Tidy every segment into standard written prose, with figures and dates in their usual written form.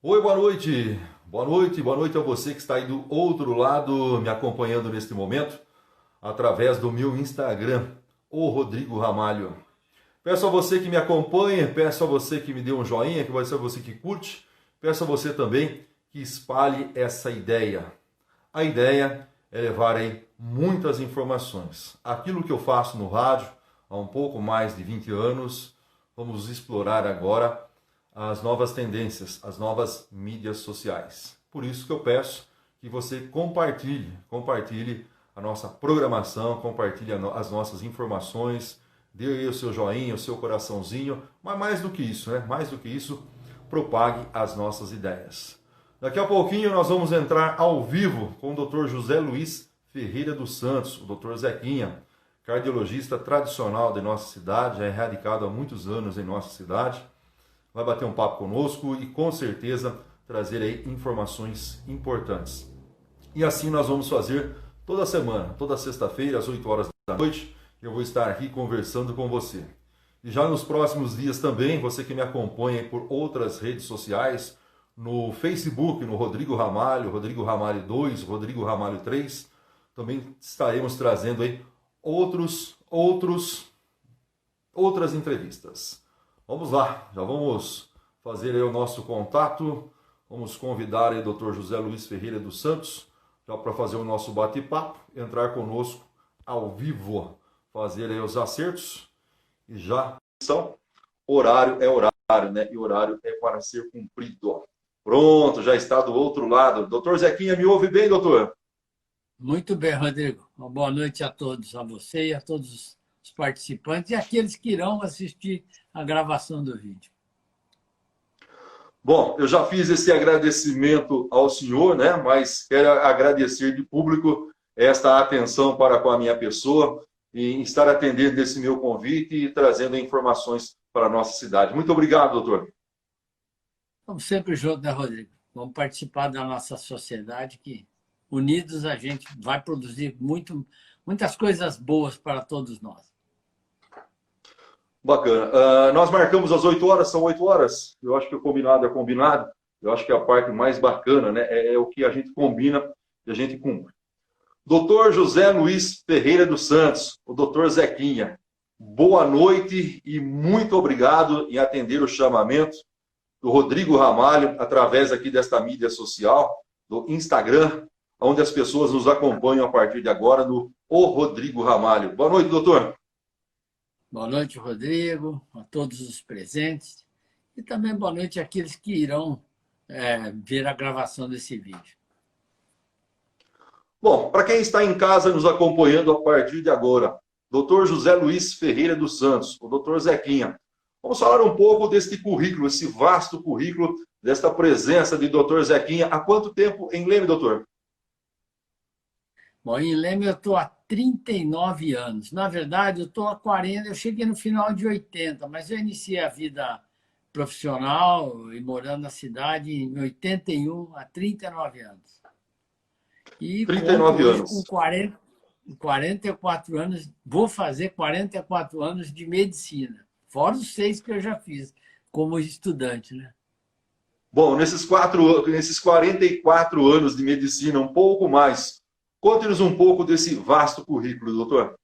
Oi, boa noite. Boa noite, boa noite a você que está aí do outro lado, me acompanhando neste momento, através do meu Instagram, o Rodrigo Ramalho. Peço a você que me acompanha, peço a você que me dê um joinha, que vai ser você que curte, peço a você também que espalhe essa ideia. A ideia é levar aí muitas informações. Aquilo que eu faço no rádio há um pouco mais de 20 anos, vamos explorar agora as novas tendências, as novas mídias sociais. Por isso que eu peço que você compartilhe a nossa programação, compartilhe as nossas informações, dê aí o seu joinha, o seu coraçãozinho, mas mais do que isso, né? Mais do que isso, propague as nossas ideias. Daqui a pouquinho nós vamos entrar ao vivo com o Dr. José Luiz Ferreira dos Santos, o Dr. Zequinha, cardiologista tradicional de nossa cidade, já é radicado há muitos anos em nossa cidade. Vai bater um papo conosco e com certeza trazer aí informações importantes. E assim nós vamos fazer toda semana, toda sexta-feira, às 8 horas da noite, eu vou estar aqui conversando com você. E já nos próximos dias também, você que me acompanha por outras redes sociais, no Facebook, no Rodrigo Ramalho 2, Rodrigo Ramalho 3, também estaremos trazendo aí outras entrevistas. Vamos lá, já vamos fazer aí o nosso contato, vamos convidar aí o Dr. José Luiz Ferreira dos Santos, já para fazer o nosso bate-papo, entrar conosco ao vivo, fazer aí os acertos e já são. Horário é horário, né? E horário é para ser cumprido. Pronto, já está do outro lado. Doutor Zequinha, me ouve bem, doutor? Muito bem, Rodrigo. Uma boa noite a todos, a você e a todos os participantes e aqueles que irão assistir a gravação do vídeo. Bom, eu já fiz esse agradecimento ao senhor, né? Mas quero agradecer de público esta atenção para com a minha pessoa e estar atendendo esse meu convite e trazendo informações para a nossa cidade. Muito obrigado, doutor. Vamos sempre juntos, né, Rodrigo? Vamos participar da nossa sociedade que, unidos, a gente vai produzir muitas coisas boas para todos nós. Bacana. Nós marcamos às 8 horas, são 8 horas. Eu acho que o combinado é combinado. Eu acho que a parte mais bacana, né, é o que a gente combina e a gente cumpre. Doutor José Luiz Ferreira dos Santos, o doutor Zequinha, boa noite e muito obrigado em atender o chamamento do Rodrigo Ramalho através aqui desta mídia social, do Instagram, onde as pessoas nos acompanham a partir de agora no O Rodrigo Ramalho. Boa noite, doutor. Boa noite, Rodrigo, a todos os presentes e também boa noite àqueles que irão ver a gravação desse vídeo. Bom, para quem está em casa nos acompanhando a partir de agora, Dr. José Luiz Ferreira dos Santos, o Dr. Zequinha, vamos falar um pouco deste currículo, esse vasto currículo, desta presença de Dr. Zequinha. Há quanto tempo em Leme, doutor? Bom, em Leme eu estou há 39 anos. Na verdade, eu estou há 40, eu cheguei no final de 80, mas eu iniciei a vida profissional e morando na cidade em 81, há 39 anos. E conto 39 hoje com anos. 44 anos, vou fazer 44 anos de medicina, fora os 6 que eu já fiz como estudante, né? Bom, nesses 44 anos de medicina, um pouco mais, conte-nos um pouco desse vasto currículo, doutor.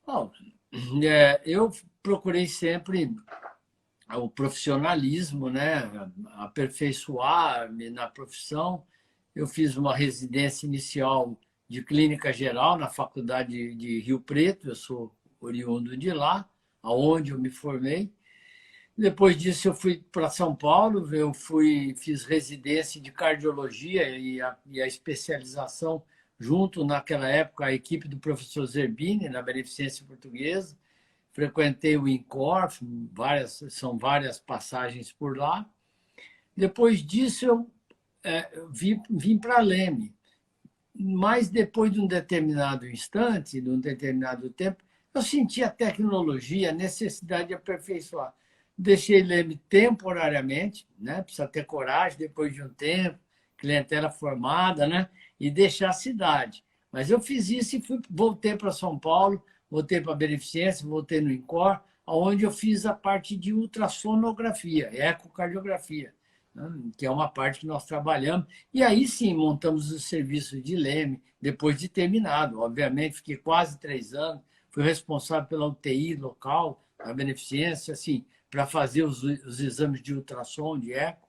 Bom, eu procurei sempre o profissionalismo, né? Aperfeiçoar-me na profissão. Eu fiz uma residência inicial de clínica geral na Faculdade de Rio Preto, eu sou oriundo de lá, aonde eu me formei. Depois disso, eu fui para São Paulo, fiz residência de cardiologia e a especialização junto, naquela época, a equipe do professor Zerbini, na Beneficência Portuguesa. Frequentei o INCOR, são várias passagens por lá. Depois disso, eu vim para Leme. Mas depois de um determinado instante, de um determinado tempo, eu senti a tecnologia, a necessidade de aperfeiçoar. Deixei Leme temporariamente, né? Precisa ter coragem depois de um tempo, clientela formada, né? E deixar a cidade. Mas eu fiz isso e voltei para São Paulo, voltei para a Beneficência, voltei no INCOR, onde eu fiz a parte de ultrassonografia, ecocardiografia. né, que é uma parte que nós trabalhamos. E aí sim, montamos o serviço de Leme, depois de terminado. Obviamente, fiquei quase 3 anos, fui responsável pela UTI local, a beneficência, assim, para fazer os exames de ultrassom, de eco.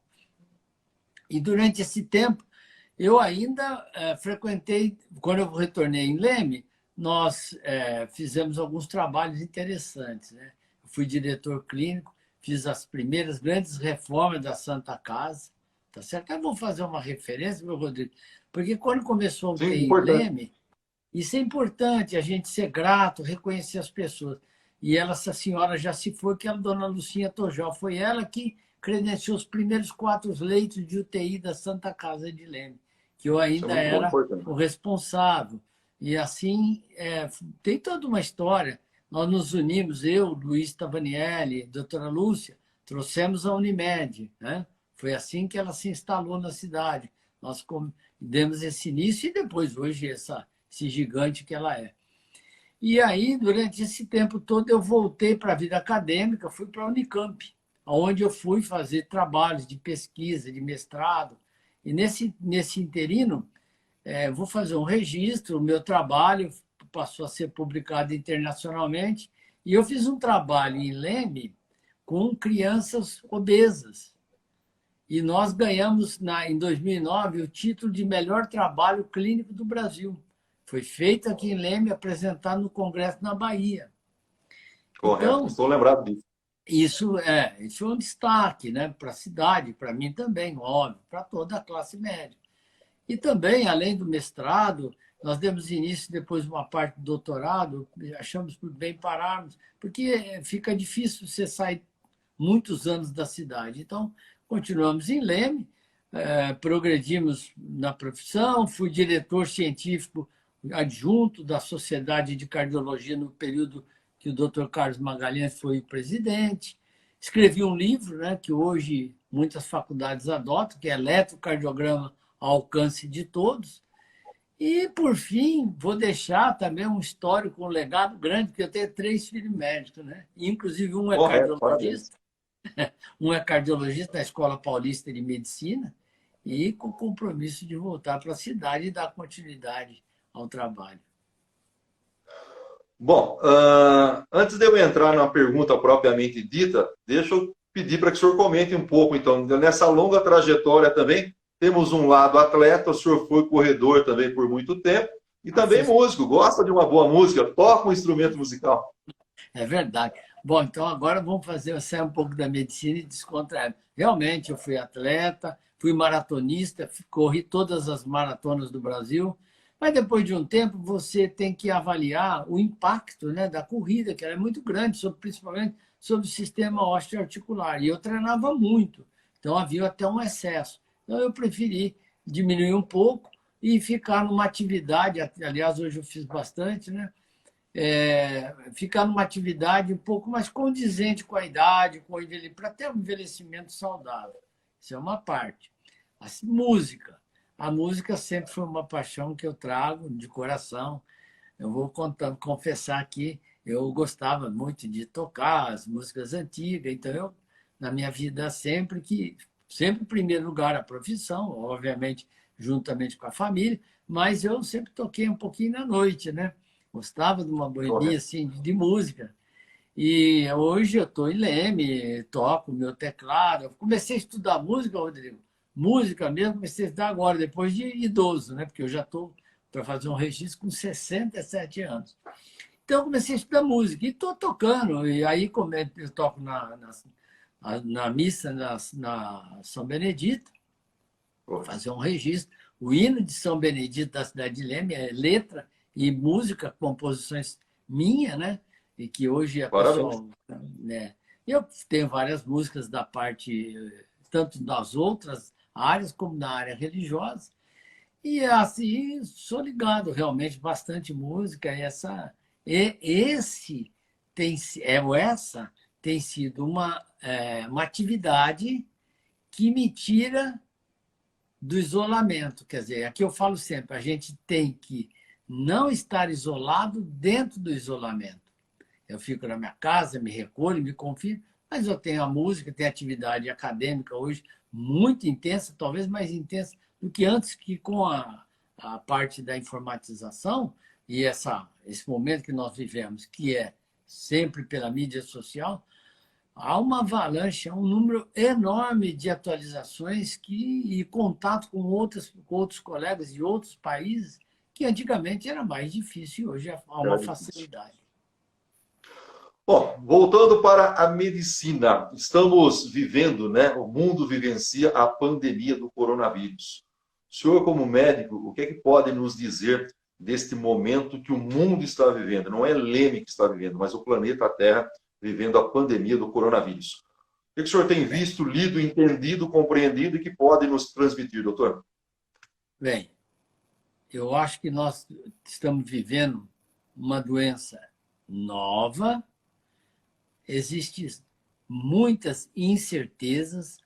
E durante esse tempo, eu ainda frequentei, quando eu retornei em Leme, nós fizemos alguns trabalhos interessantes, né? Eu fui diretor clínico, fiz as primeiras grandes reformas da Santa Casa, tá certo? Eu vou fazer uma referência, meu Rodrigo, porque quando começou a Sim, UTI em importante. Leme, isso é importante, a gente ser grato, reconhecer as pessoas. E essa senhora já se foi, que é a dona Lucinha Tojó. Foi ela que credenciou os primeiros 4 leitos de UTI da Santa Casa de Leme, que eu Isso é ainda muito bom, era importante. o responsável. E assim, tem toda uma história. Nós nos unimos, eu, Luiz Tavanielli, doutora Lúcia, trouxemos a Unimed, né? Foi assim que ela se instalou na cidade. Nós demos esse início e depois, hoje, esse gigante que ela é. E aí, durante esse tempo todo, eu voltei para a vida acadêmica, fui para a Unicamp, onde eu fui fazer trabalhos de pesquisa, de mestrado. E nesse interino, vou fazer um registro, o meu trabalho passou a ser publicado internacionalmente, e eu fiz um trabalho em Leme com crianças obesas. E nós ganhamos, em 2009, o título de melhor trabalho clínico do Brasil. Foi feito aqui em Leme, apresentado no Congresso na Bahia. Correto, Então, estou lembrado disso. isso é um destaque, né, para a cidade, para mim também, óbvio, para toda a classe média. E também, além do mestrado, nós demos início depois uma parte do doutorado, achamos por bem pararmos, porque fica difícil você sair muitos anos da cidade. Então, continuamos em Leme, progredimos na profissão, fui diretor científico adjunto da Sociedade de Cardiologia no período que o Dr. Carlos Magalhães foi presidente. Escrevi um livro, né, que hoje muitas faculdades adotam, que é Eletrocardiograma ao alcance de todos. E, por fim, vou deixar também um histórico, um legado grande, porque eu tenho 3 filhos médicos, né? Inclusive, um é Correto, parabéns. cardiologista, um é cardiologista da Escola Paulista de Medicina, e com o compromisso de voltar para a cidade e dar continuidade ao trabalho. Bom, antes de eu entrar na pergunta propriamente dita, deixa eu pedir para que o senhor comente um pouco, então, nessa longa trajetória também, temos um lado atleta, o senhor foi corredor também por muito tempo, e também músico, gosta de uma boa música, toca um instrumento musical. É verdade. Bom, então agora vamos sair um pouco da medicina e descontrair. Realmente, eu fui atleta, fui maratonista, corri todas as maratonas do Brasil, mas depois de um tempo você tem que avaliar o impacto, né, da corrida, que era muito grande, principalmente sobre o sistema osteoarticular. E eu treinava muito, então havia até um excesso. Então eu preferi diminuir um pouco e ficar numa atividade, aliás, hoje eu fiz bastante, né? Ficar numa atividade um pouco mais condizente com a idade, para ter um envelhecimento saudável. Isso é uma parte. Música. A música sempre foi uma paixão que eu trago de coração. Eu vou confessar que eu gostava muito de tocar as músicas antigas, então eu, na minha vida, sempre em primeiro lugar a profissão, obviamente juntamente com a família, mas eu sempre toquei um pouquinho na noite, né? Gostava de uma boemia assim, de música. E hoje eu estou em Leme, toco meu teclado. Eu comecei a estudar música, Rodrigo. Música mesmo, comecei a estudar agora, depois de idoso, né? Porque eu já estou para fazer um registro com 67 anos. Então, eu comecei a estudar música e estou tocando. E aí eu toco na missa, na São Benedito, vou fazer um registro. O hino de São Benedito da cidade de Leme é letra e música, composições minhas, né? E que hoje a pessoal, né? Eu tenho várias músicas da parte, tanto das outras áreas como na área religiosa. E assim, sou ligado realmente bastante música. Essa tem sido uma atividade que me tira do isolamento. Quer dizer, aqui eu falo sempre, a gente tem que não estar isolado dentro do isolamento. Eu fico na minha casa, me recolho, me confio, Mas eu tenho a música, tenho a atividade acadêmica hoje muito intensa, talvez mais intensa do que antes, que com a parte da informatização e esse momento que nós vivemos, que é sempre pela mídia social, há uma avalanche, há um número enorme de atualizações e contato com outros colegas de outros países, que antigamente era mais difícil e hoje há uma facilidade. Bom, voltando para a medicina, estamos vivendo, né? O mundo vivencia a pandemia do coronavírus. O senhor, como médico, o que é que pode nos dizer deste momento que o mundo está vivendo? Não é Leme que está vivendo, mas o planeta Terra vivendo a pandemia do coronavírus. O que o senhor tem visto, lido, entendido, compreendido e que pode nos transmitir, doutor? Bem, eu acho que nós estamos vivendo uma doença nova, existem muitas incertezas,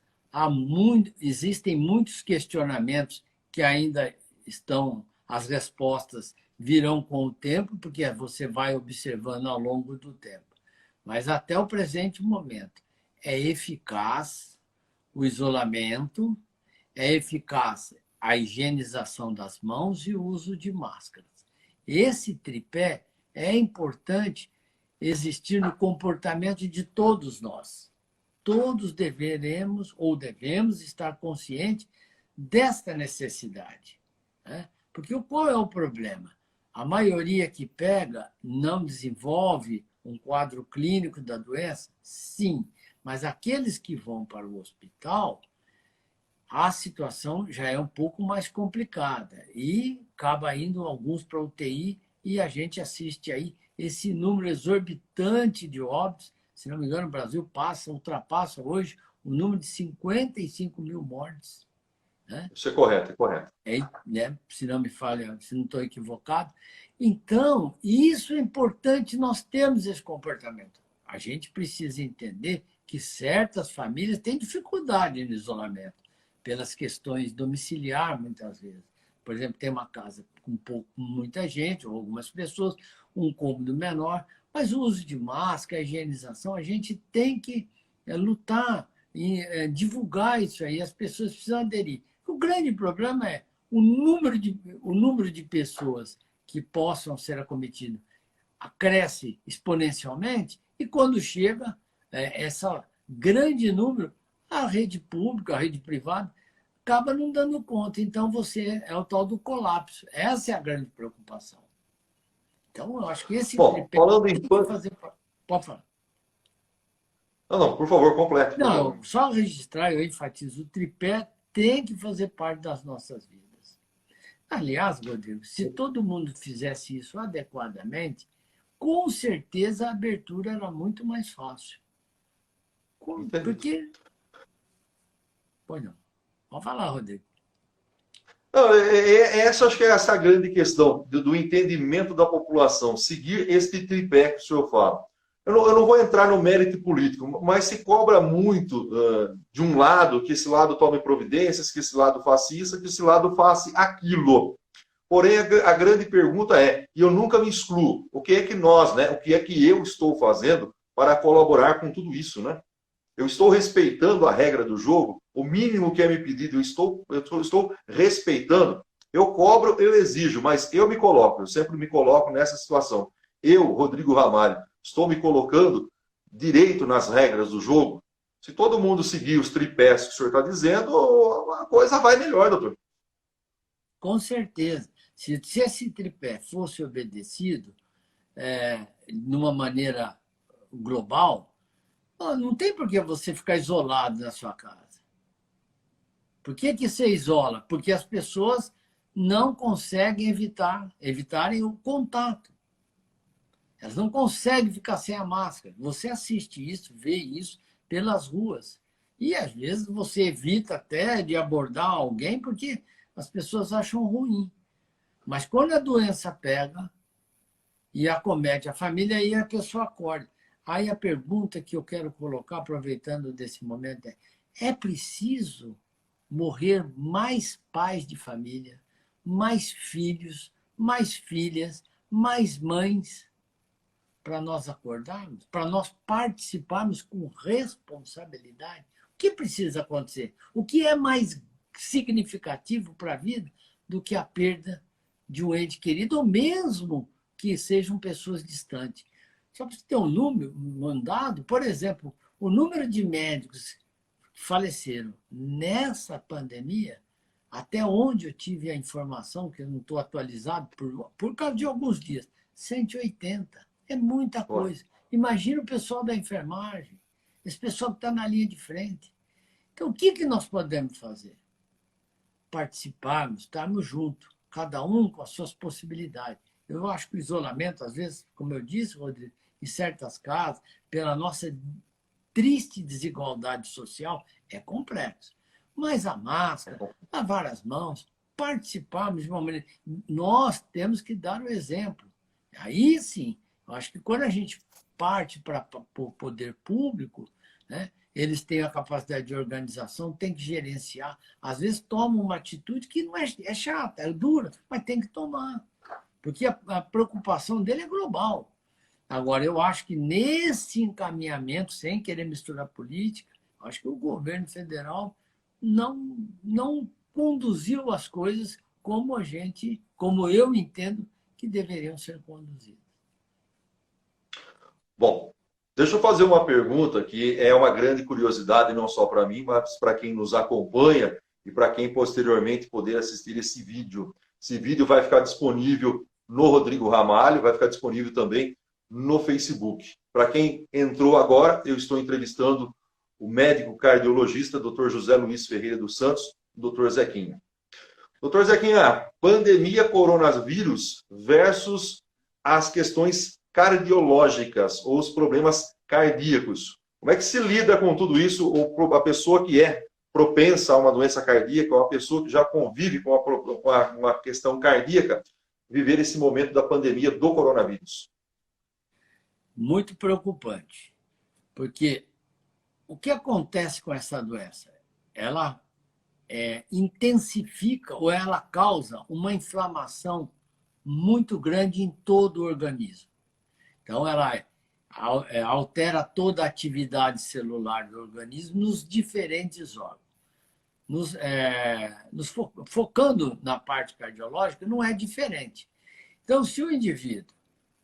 existem muitos questionamentos que ainda estão, as respostas virão com o tempo, porque você vai observando ao longo do tempo. Mas até o presente momento é eficaz o isolamento, é eficaz a higienização das mãos e o uso de máscaras. Esse tripé é importante existir no comportamento de todos nós. Todos deveremos ou devemos estar conscientes desta necessidade. Né? Porque qual é o problema? A maioria que pega não desenvolve um quadro clínico da doença? Sim, mas aqueles que vão para o hospital, a situação já é um pouco mais complicada e acaba indo alguns para a UTI e a gente assiste aí esse número exorbitante de óbitos. Se não me engano, o Brasil ultrapassa hoje o número de 55 mil mortes. Né? Isso é correto, é correto. Né? Se não me falha, se não estou equivocado. Então, isso é importante, nós temos esse comportamento. A gente precisa entender que certas famílias têm dificuldade no isolamento, pelas questões domiciliar, muitas vezes. Por exemplo, tem uma casa com muita gente, ou algumas pessoas, um cômodo menor, mas o uso de máscara, a higienização, a gente tem que lutar e divulgar isso aí, as pessoas precisam aderir. O grande problema é o número de pessoas que possam ser acometidas cresce exponencialmente e quando chega esse grande número, a rede pública, a rede privada, acaba não dando conta. Então, você é o tal do colapso. Essa é a grande preocupação. Então, eu acho que esse tripé falando tem em que fazer... Pode falar. Não, por favor, complete. Não, só registrar, eu enfatizo, o tripé tem que fazer parte das nossas vidas. Aliás, Rodrigo, se todo mundo fizesse isso adequadamente, com certeza a abertura era muito mais fácil. Porque... Pois não. Pode falar, Rodrigo. Não, essa acho que é essa grande questão do entendimento da população, seguir este tripé que o senhor fala. Eu não vou entrar no mérito político, mas se cobra muito de um lado, que esse lado tome providências, que esse lado faça isso, que esse lado faça aquilo. Porém, a grande pergunta é, e eu nunca me excluo, o que é que nós, né, o que é que eu estou fazendo para colaborar com tudo isso, né? Eu estou respeitando a regra do jogo, o mínimo que é me pedido, eu estou respeitando. Eu cobro, eu exijo, mas eu me coloco, eu sempre me coloco nessa situação. Eu, Rodrigo Ramalho, estou me colocando direito nas regras do jogo. Se todo mundo seguir os tripés que o senhor está dizendo, a coisa vai melhor, doutor. Com certeza. Se esse tripé fosse obedecido numa maneira global, não tem por que você ficar isolado na sua casa. Por que você isola? Porque as pessoas não conseguem evitarem o contato. Elas não conseguem ficar sem a máscara. Você assiste isso, vê isso pelas ruas. E, às vezes, você evita até de abordar alguém porque as pessoas acham ruim. Mas quando a doença pega e acomete a família, aí a pessoa acorda. Aí a pergunta que eu quero colocar, aproveitando desse momento, é preciso morrer mais pais de família, mais filhos, mais filhas, mais mães? para nós acordarmos, para nós participarmos com responsabilidade. O que precisa acontecer? O que é mais significativo para a vida do que a perda de um ente querido, ou mesmo que sejam pessoas distantes? Só para você ter um número, um dado, por exemplo, o número de médicos que faleceram nessa pandemia, até onde eu tive a informação, que eu não estou atualizado por causa de alguns dias, 180. É muita coisa. Imagina o pessoal da enfermagem, esse pessoal que está na linha de frente. Então, o que nós podemos fazer? Participarmos, estarmos juntos, cada um com as suas possibilidades. Eu acho que o isolamento, às vezes, como eu disse, Rodrigo, em certas casas, pela nossa triste desigualdade social, é complexo. Mas a máscara, lavar as mãos, participarmos de uma maneira... Nós temos que dar o exemplo. Aí sim, eu acho que quando a gente parte para o poder público, né, eles têm a capacidade de organização, têm que gerenciar. Às vezes tomam uma atitude que não é chata, é dura, mas tem que tomar. Porque a preocupação dele é global. Agora, eu acho que nesse encaminhamento, sem querer misturar política, acho que o governo federal não conduziu as coisas como eu entendo que deveriam ser conduzidas. Bom, deixa eu fazer uma pergunta que é uma grande curiosidade, não só para mim, mas para quem nos acompanha e para quem posteriormente poder assistir esse vídeo. Esse vídeo vai ficar disponível no Rodrigo Ramalho, vai ficar disponível também no Facebook. Para quem entrou agora, eu estou entrevistando o médico cardiologista, Dr. José Luiz Ferreira dos Santos, Dr. Zequinha. Dr. Zequinha, pandemia coronavírus versus as questões cardiológicas ou os problemas cardíacos. Como é que se lida com tudo isso? Ou a pessoa que é propensa a uma doença cardíaca, ou a pessoa que já convive com uma questão cardíaca, viver esse momento da pandemia do coronavírus? Muito preocupante, porque o que acontece com essa doença? Ela intensifica ou ela causa uma inflamação muito grande em todo o organismo. Então, ela altera toda a atividade celular do organismo nos diferentes órgãos. Focando na parte cardiológica, não é diferente. Então, se o indivíduo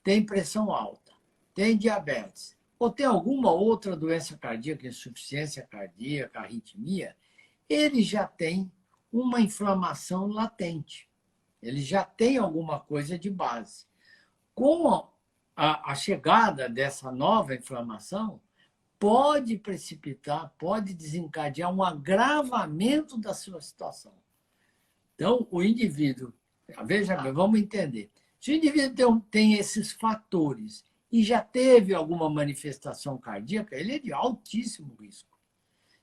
tem pressão alta, tem diabetes, ou tem alguma outra doença cardíaca, insuficiência cardíaca, arritmia, ele já tem uma inflamação latente. Ele já tem alguma coisa de base. Com a chegada dessa nova inflamação, pode precipitar, pode desencadear um agravamento da sua situação. Então, o indivíduo, veja bem, vamos entender. Se o indivíduo tem esses fatores e já teve alguma manifestação cardíaca, ele é de altíssimo risco.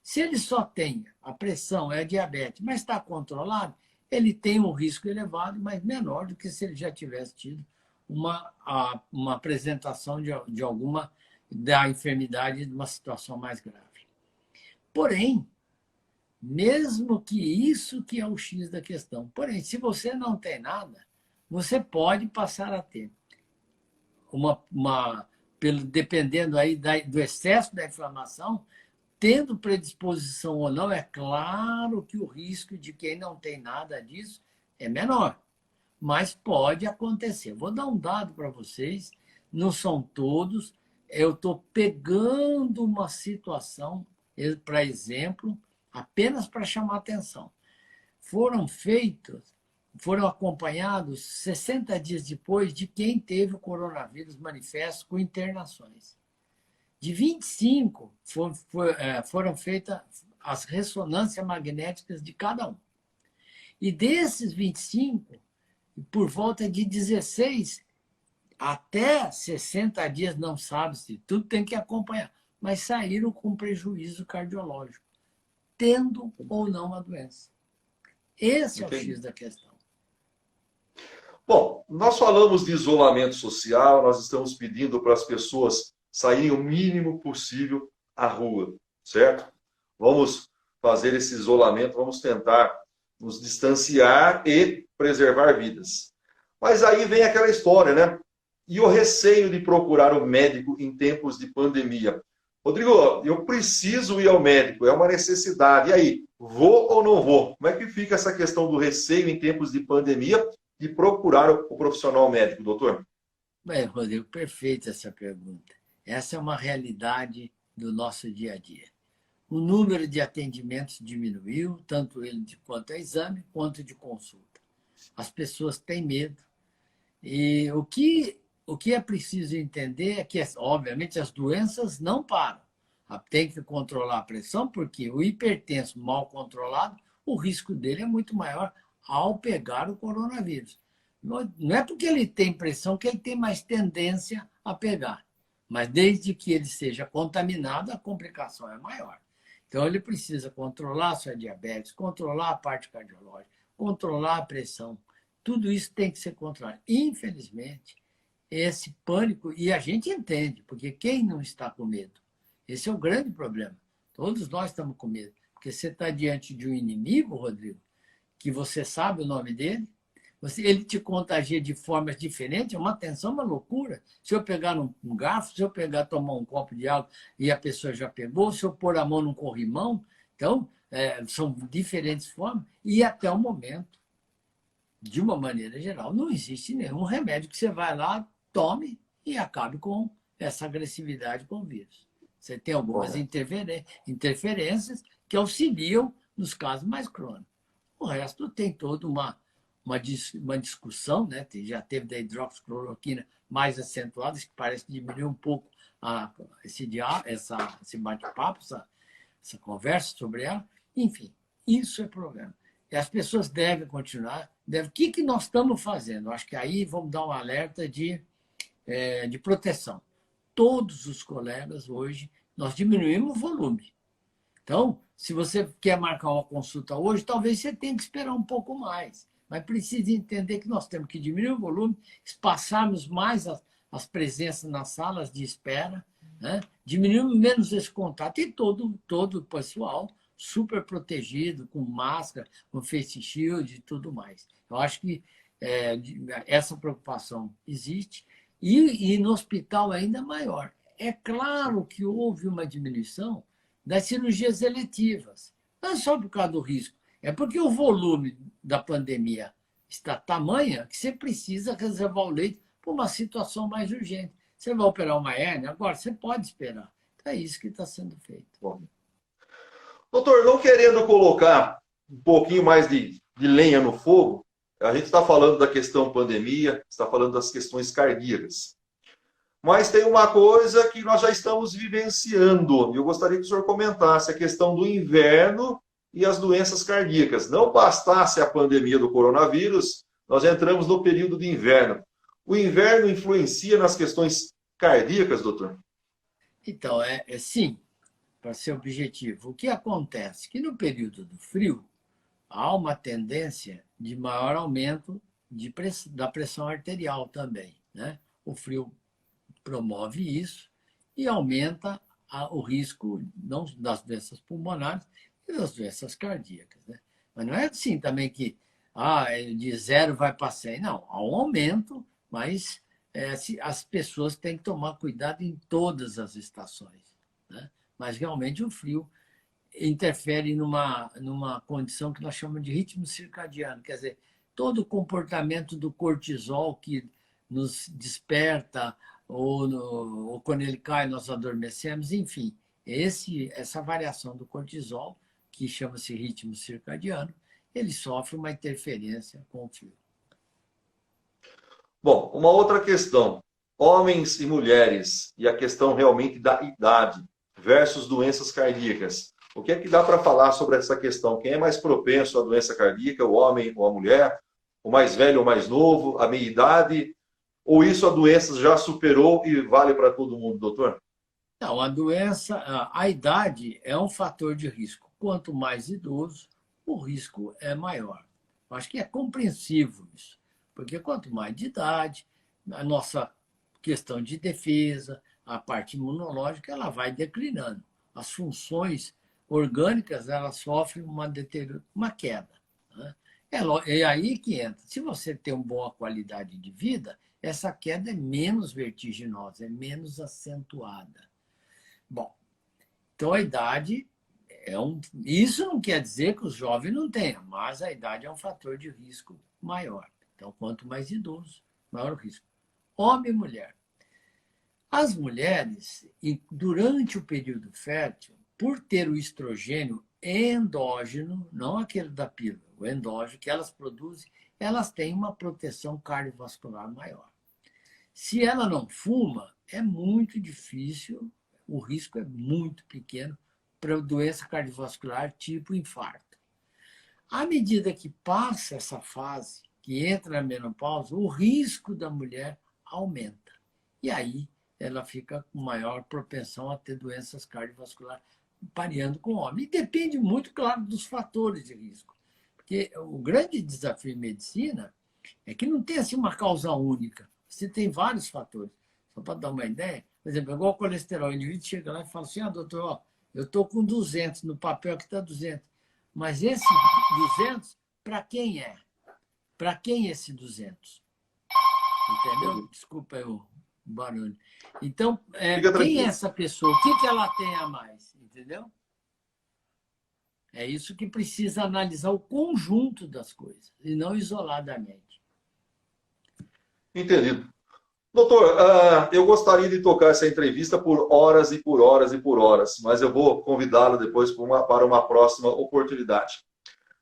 Se ele só tem a pressão, a diabetes, mas está controlado, ele tem um risco elevado, mas menor do que se ele já tivesse tido uma apresentação da enfermidade de uma situação mais grave. Porém, mesmo que isso que é o X da questão, porém, se você não tem nada, você pode passar a ter dependendo aí do excesso da inflamação, tendo predisposição ou não, é claro que o risco de quem não tem nada disso é menor. Mas pode acontecer. Vou dar um dado para vocês, não são todos. Eu estou pegando uma situação, para exemplo, apenas para chamar atenção. Foram acompanhados 60 dias depois de quem teve o coronavírus manifesto com internações. De 25, foram feitas as ressonâncias magnéticas de cada um. E desses 25, por volta de 16 até 60 dias, não sabe-se, tudo tem que acompanhar, mas saíram com prejuízo cardiológico, tendo ou não a doença. Esse é o X da questão. Bom, nós falamos de isolamento social, nós estamos pedindo para as pessoas saírem o mínimo possível à rua, certo? Vamos fazer esse isolamento, vamos tentar nos distanciar e preservar vidas. Mas aí vem aquela história, né? e o receio de procurar o médico em tempos de pandemia. Rodrigo, eu preciso ir ao médico, é uma necessidade. E aí, vou ou não vou? Como é que fica essa questão do receio em tempos de pandemia de procurar o profissional médico, doutor? Bem, Rodrigo, perfeita essa pergunta. Essa é uma realidade do nosso dia a dia. O número de atendimentos diminuiu, tanto ele quanto a exame, quanto de consulta. As pessoas têm medo. E o que é preciso entender é que, obviamente, as doenças não param. Tem que controlar a pressão, porque o hipertenso mal controlado, o risco dele é muito maior ao pegar o coronavírus. Não é porque ele tem pressão que ele tem mais tendência a pegar, mas desde que ele seja contaminado, a complicação é maior. Então, ele precisa controlar a sua diabetes, controlar a parte cardiológica, controlar a pressão. Tudo isso tem que ser controlado. Infelizmente, esse pânico, e a gente entende, porque quem não está com medo? Esse é o grande problema. Todos nós estamos com medo, porque você está diante de um inimigo, Rodrigo, que você sabe o nome dele, ele te contagia de formas diferentes, é uma tensão, uma loucura. Se eu pegar um garfo, se eu pegar, tomar um copo de água e a pessoa já pegou, se eu pôr a mão num corrimão, então, são diferentes formas, e até o momento, de uma maneira geral, não existe nenhum remédio que você vai lá, tome e acabe com essa agressividade com o vírus. Você tem algumas interferências que auxiliam nos casos mais crônicos. O resto tem toda uma discussão, né? Já teve da hidroxicloroquina mais acentuada, que parece diminuir um pouco esse bate-papo, essa conversa sobre ela. Enfim, isso é problema. E as pessoas devem continuar. O que nós estamos fazendo? Acho que aí vamos dar um alerta de proteção. Todos os colegas hoje, nós diminuímos o volume. Então, se você quer marcar uma consulta hoje, talvez você tenha que esperar um pouco mais. Mas precisa entender que nós temos que diminuir o volume, espaçarmos mais as presenças nas salas de espera, né? Diminuir menos esse contato. E todo o pessoal super protegido, com máscara, com face shield e tudo mais. Eu acho que essa preocupação existe. E no hospital ainda maior. É claro que houve uma diminuição das cirurgias eletivas. Não é só por causa do risco, é porque o volume da pandemia está tamanha que você precisa reservar o leito para uma situação mais urgente. Você vai operar uma hérnia, agora você pode esperar. Então é isso que está sendo feito. Bom. Doutor, não querendo colocar um pouquinho mais de lenha no fogo, a gente está falando da questão pandemia, está falando das questões cardíacas. Mas tem uma coisa que nós já estamos vivenciando, e eu gostaria que o senhor comentasse, a questão do inverno e as doenças cardíacas. Não bastasse a pandemia do coronavírus, nós entramos no período de inverno. O inverno influencia nas questões cardíacas, doutor? Então, sim, para ser objetivo. O que acontece? Que no período do frio, há uma tendência de maior aumento da pressão arterial também, né? O frio promove isso e aumenta o risco não das doenças pulmonares e das doenças cardíacas, né? Mas não é assim também que de 0 vai para 100. Não, há um aumento, mas as pessoas têm que tomar cuidado em todas as estações, né? Mas realmente o frio interfere numa condição que nós chamamos de ritmo circadiano, quer dizer, todo o comportamento do cortisol que nos desperta, ou quando ele cai nós adormecemos, enfim, essa variação do cortisol, que chama-se ritmo circadiano, ele sofre uma interferência com o frio. Bom, uma outra questão, homens e mulheres, e a questão realmente da idade versus doenças cardíacas. O que é que dá para falar sobre essa questão? Quem é mais propenso à doença cardíaca, o homem ou a mulher? O mais velho ou o mais novo? A meia-idade? Ou isso a doença já superou e vale para todo mundo, doutor? Não, a idade é um fator de risco. Quanto mais idoso, o risco é maior. Acho que é compreensível isso, porque quanto mais de idade, a nossa questão de defesa, a parte imunológica, ela vai declinando. As funções orgânicas, elas sofrem uma queda, né? É aí que entra. Se você tem uma boa qualidade de vida, essa queda é menos vertiginosa, é menos acentuada. Bom, então a idade isso não quer dizer que os jovens não tenham, mas a idade é um fator de risco maior. Então, quanto mais idoso, maior o risco. Homem e mulher. As mulheres, durante o período fértil, por ter o estrogênio endógeno, não aquele da pílula, o endógeno que elas produzem, elas têm uma proteção cardiovascular maior. Se ela não fuma, é muito difícil, o risco é muito pequeno para doença cardiovascular tipo infarto. À medida que passa essa fase, que entra na menopausa, o risco da mulher aumenta. E aí ela fica com maior propensão a ter doenças cardiovasculares, pareando com o homem. E depende muito, claro, dos fatores de risco. Porque o grande desafio em medicina é que não tem assim uma causa única. Você tem vários fatores. Só para dar uma ideia, por exemplo, igual o colesterol, o indivíduo chega lá e fala assim, doutor, ó, eu estou com 200, no papel que está 200. Mas esse 200, para quem é? Para quem é esse 200? Entendeu? Desculpa aí o barulho. Então, quem é essa pessoa? O que ela tem a mais? Entendeu? É isso que precisa analisar o conjunto das coisas, e não isoladamente. Entendido. Doutor, eu gostaria de tocar essa entrevista por horas e por horas e por horas, mas eu vou convidá-lo depois para uma próxima oportunidade.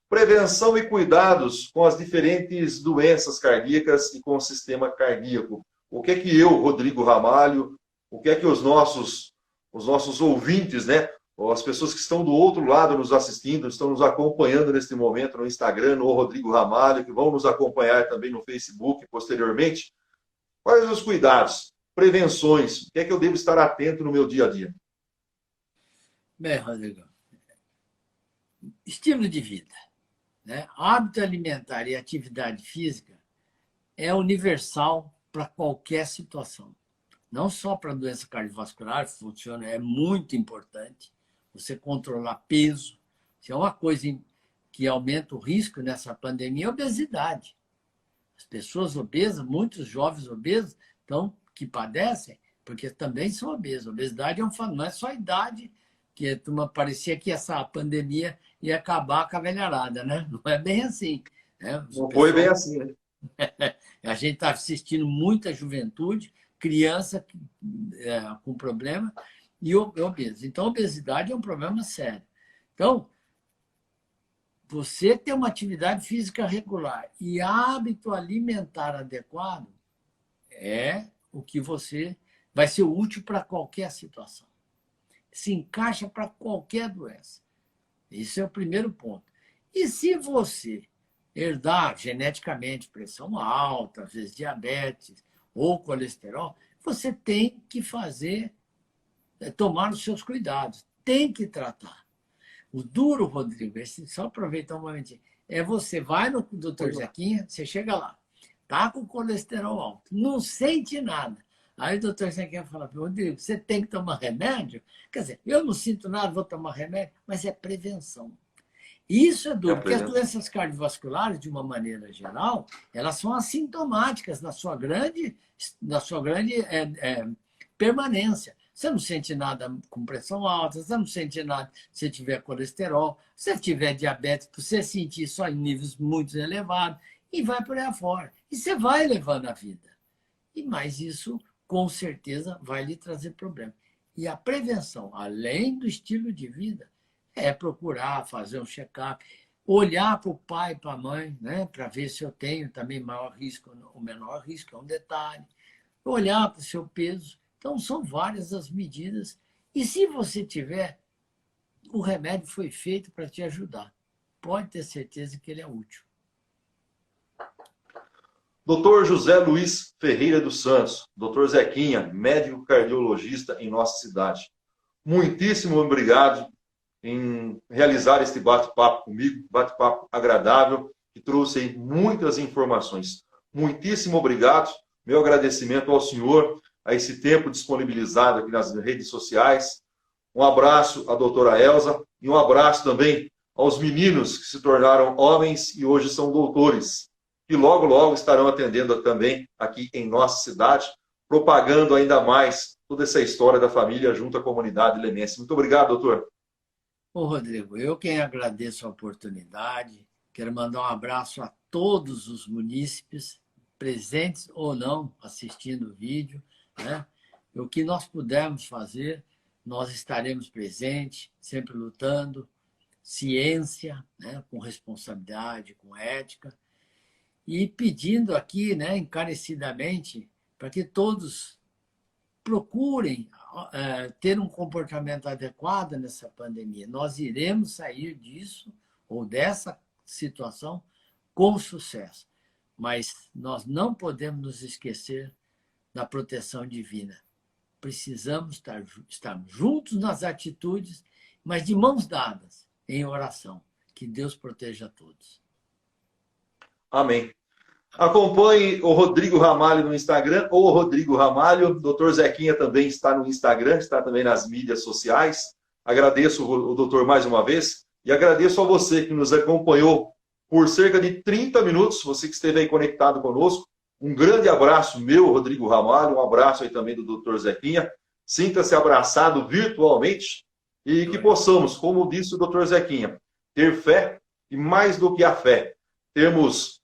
Prevenção e cuidados com as diferentes doenças cardíacas e com o sistema cardíaco. O que é que eu, Rodrigo Ramalho, o que é que os nossos ouvintes, né, as pessoas que estão do outro lado nos assistindo, estão nos acompanhando neste momento no Instagram, no Rodrigo Ramalho, que vão nos acompanhar também no Facebook posteriormente, quais os cuidados, prevenções, o que é que eu devo estar atento no meu dia a dia? Bem, Rodrigo, estilo de vida, né? Hábito alimentar e atividade física é universal para qualquer situação. Não só para doença cardiovascular, funciona, é muito importante você controlar peso. Se é uma coisa que aumenta o risco nessa pandemia, é a obesidade. As pessoas obesas, muitos jovens obesos, que padecem, porque também são obesos. A obesidade não é só a idade, que parecia que essa pandemia ia acabar com a velharada, né? Não é bem assim. Né? Não foi bem assim, né? A gente está assistindo muita juventude, criança com problema e obeso. Então, a obesidade é um problema sério. Então, você ter uma atividade física regular e hábito alimentar adequado é o que vai ser útil para qualquer situação. Se encaixa para qualquer doença. Esse é o primeiro ponto. E se você herdar geneticamente pressão alta, às vezes diabetes ou colesterol, você tem que tomar os seus cuidados, tem que tratar. O duro, Rodrigo, só aproveitar um momentinho, você vai no doutor Zequinha, você chega lá, tá com colesterol alto, não sente nada. Aí o doutor Zequinha fala, Rodrigo, você tem que tomar remédio? Quer dizer, eu não sinto nada, vou tomar remédio, mas é prevenção. Isso é duro, porque as doenças cardiovasculares, de uma maneira geral, elas são assintomáticas na sua grande permanência. Você não sente nada com pressão alta, você não sente nada se tiver colesterol, se tiver diabetes, você sentir só em níveis muito elevados, e vai por aí afora. E você vai levando a vida. Mas isso, com certeza, vai lhe trazer problema. E a prevenção, além do estilo de vida, é procurar fazer um check-up, olhar para o pai e para a mãe, né, para ver se eu tenho também maior risco ou menor risco, é um detalhe. Olhar para o seu peso. Então, são várias as medidas. E se você tiver, o remédio foi feito para te ajudar. Pode ter certeza que ele é útil. Dr. José Luiz Ferreira dos Santos, Dr. Zequinha, médico cardiologista em nossa cidade. Muitíssimo obrigado em realizar este bate-papo comigo, bate-papo agradável, que trouxe aí muitas informações. Muitíssimo obrigado, meu agradecimento ao senhor, a esse tempo disponibilizado aqui nas redes sociais. Um abraço à doutora Elza e um abraço também aos meninos que se tornaram homens e hoje são doutores. que logo, logo estarão atendendo também aqui em nossa cidade, propagando ainda mais toda essa história da família junto à comunidade lemense. Muito obrigado, doutor. Ô, Rodrigo, eu quem agradeço a oportunidade, quero mandar um abraço a todos os munícipes, presentes ou não, assistindo o vídeo, né? O que nós pudermos fazer, nós estaremos presentes, sempre lutando, ciência, né? Com responsabilidade, com ética, e pedindo aqui, né, encarecidamente, para que todos procurem ter um comportamento adequado nessa pandemia. Nós iremos sair disso, ou dessa situação, com sucesso. Mas nós não podemos nos esquecer da proteção divina. Precisamos estar juntos nas atitudes, mas de mãos dadas, em oração. Que Deus proteja a todos. Amém. Acompanhe o Rodrigo Ramalho no Instagram, ou o Rodrigo Ramalho. O doutor Zequinha também está no Instagram, está também nas mídias sociais. Agradeço o doutor mais uma vez e agradeço a você que nos acompanhou por cerca de 30 minutos, você que esteve aí conectado conosco. Um grande abraço meu, Rodrigo Ramalho, um abraço aí também do doutor Zequinha. Sinta-se abraçado virtualmente e que possamos, como disse o doutor Zequinha, ter fé e mais do que a fé, termos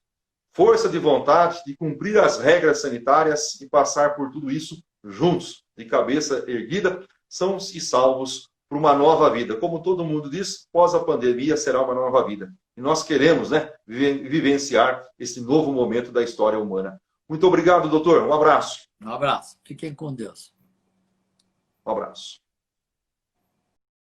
força de vontade de cumprir as regras sanitárias e passar por tudo isso juntos, de cabeça erguida, sãos e salvos para uma nova vida. Como todo mundo diz, pós a pandemia será uma nova vida. E nós queremos, né, vivenciar esse novo momento da história humana. Muito obrigado, doutor. Um abraço. Um abraço. Fiquem com Deus. Um abraço.